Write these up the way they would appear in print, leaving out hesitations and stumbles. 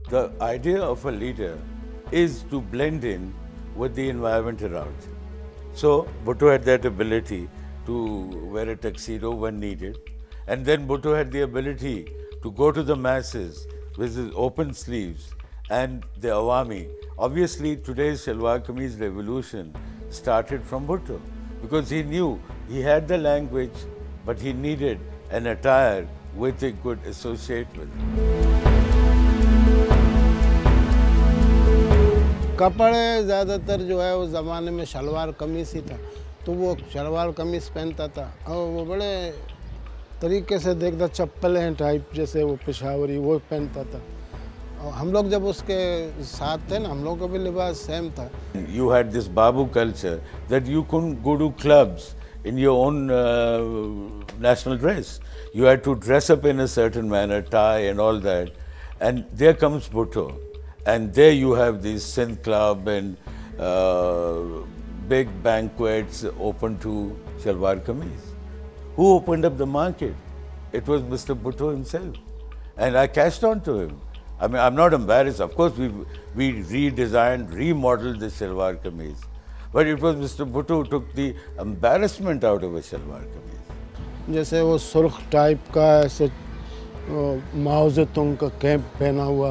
The idea of a leader is to blend in with the environment around him. So Bhutto had that ability to wear a tuxedo when needed. And then Bhutto had the ability to go to the masses with his open sleeves and the Awami. Obviously, today's Shalwar Kameez revolution started from Bhutto because he knew he had the language, but he needed an attire which he could associate with. कपड़े ज़्यादातर जो है उस ज़माने में शलवार कमीज़ ही था, तो वो शलवार कमीज़ पहनता था और वो बड़े तरीके से देखता, चप्पलें टाइप जैसे वो पेशावरी वो पहनता था। और हम लोग जब उसके साथ थे ना, हम लोग का भी लिबास सेम था। You had this Babu culture that you couldn't go to clubs in your own national dress. You had to dress up in a certain manner, tie and all that. And there comes Bhutto. And there you have this Sindh club and big banquets open to Shalwar Kameez. Who opened up the market? It was Mr. Bhutto himself. And I cashed on to him. I mean, I'm not embarrassed. Of course, we redesigned, remodeled the Shalwar Kameez. But it was Mr. Bhutto who took the embarrassment out of a Shalwar Kameez. जैसे वो सुर्ख type का ऐसे माओ ज़ेतुंग का cap पहना हुआ,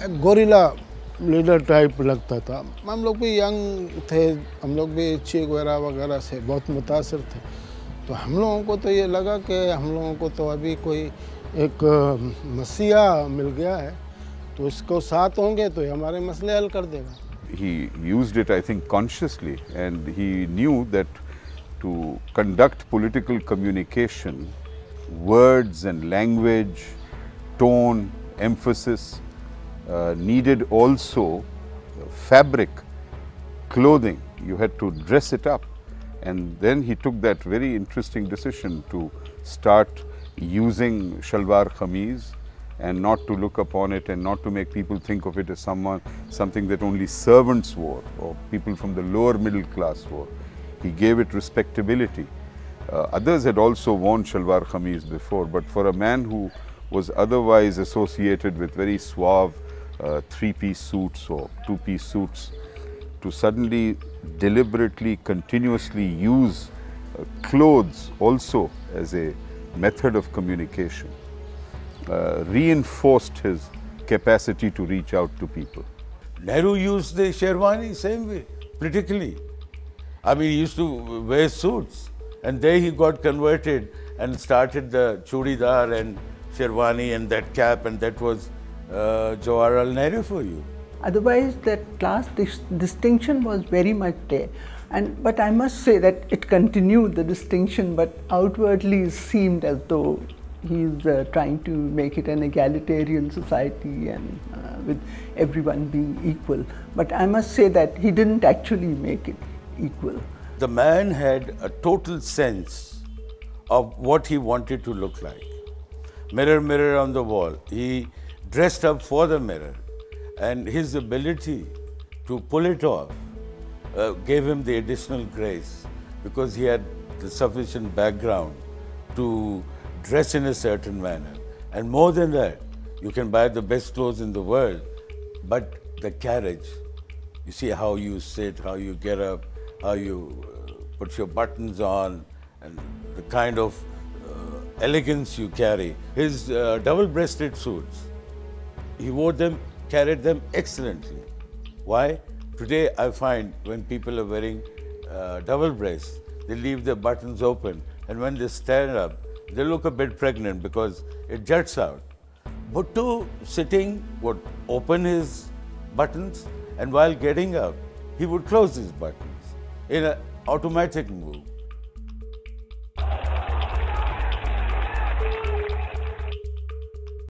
एक gorilla leader type लगता था। हम लोग भी यंग थे, हम लोग भी चे वगैरह से बहुत मुतासिर थे, तो हम लोगों को तो ये लगा कि हम लोगों को तो अभी कोई एक मसीहा मिल गया है, तो इसको साथ होंगे तो ये हमारे मसले हल कर देगा। He used it, I think, consciously, and he knew that to conduct political communication, words and language, tone, emphasis, needed also fabric, clothing. You had to dress it up. And then he took that very interesting decision to start using Shalwar Kameez and not to look upon it and not to make people think of it as something that only servants wore or people from the lower middle class wore. He gave it respectability. Others had also worn Shalwar Kameez before, but for a man who was otherwise associated with very suave three-piece suits or two-piece suits, to suddenly deliberately, continuously use clothes also as a method of communication reinforced his capacity to reach out to people. Nehru used the Sherwani same way, politically. I mean, he used to wear suits, and there he got converted and started the chudidar and Sherwani and that cap, and that was Jawaharlal Nehru for you. Otherwise, that class distinction was very much there. But I must say that it continued, the distinction, but outwardly it seemed as though he's trying to make it an egalitarian society and with everyone being equal. But I must say that he didn't actually make it equal. The man had a total sense of what he wanted to look like. Mirror, mirror on the wall. He dressed up for the mirror, and his ability to pull it off gave him the additional grace because he had the sufficient background to dress in a certain manner. And more than that, you can buy the best clothes in the world, but the carriage, you see how you sit, how you get up, how you put your buttons on, and the kind of elegance you carry. His double-breasted suits, he wore them, carried them excellently. Why? Today I find when people are wearing double breasts, they leave their buttons open, and when they stand up, they look a bit pregnant because it juts out. Bhutto sitting would open his buttons, and while getting up, he would close his buttons in an automatic move.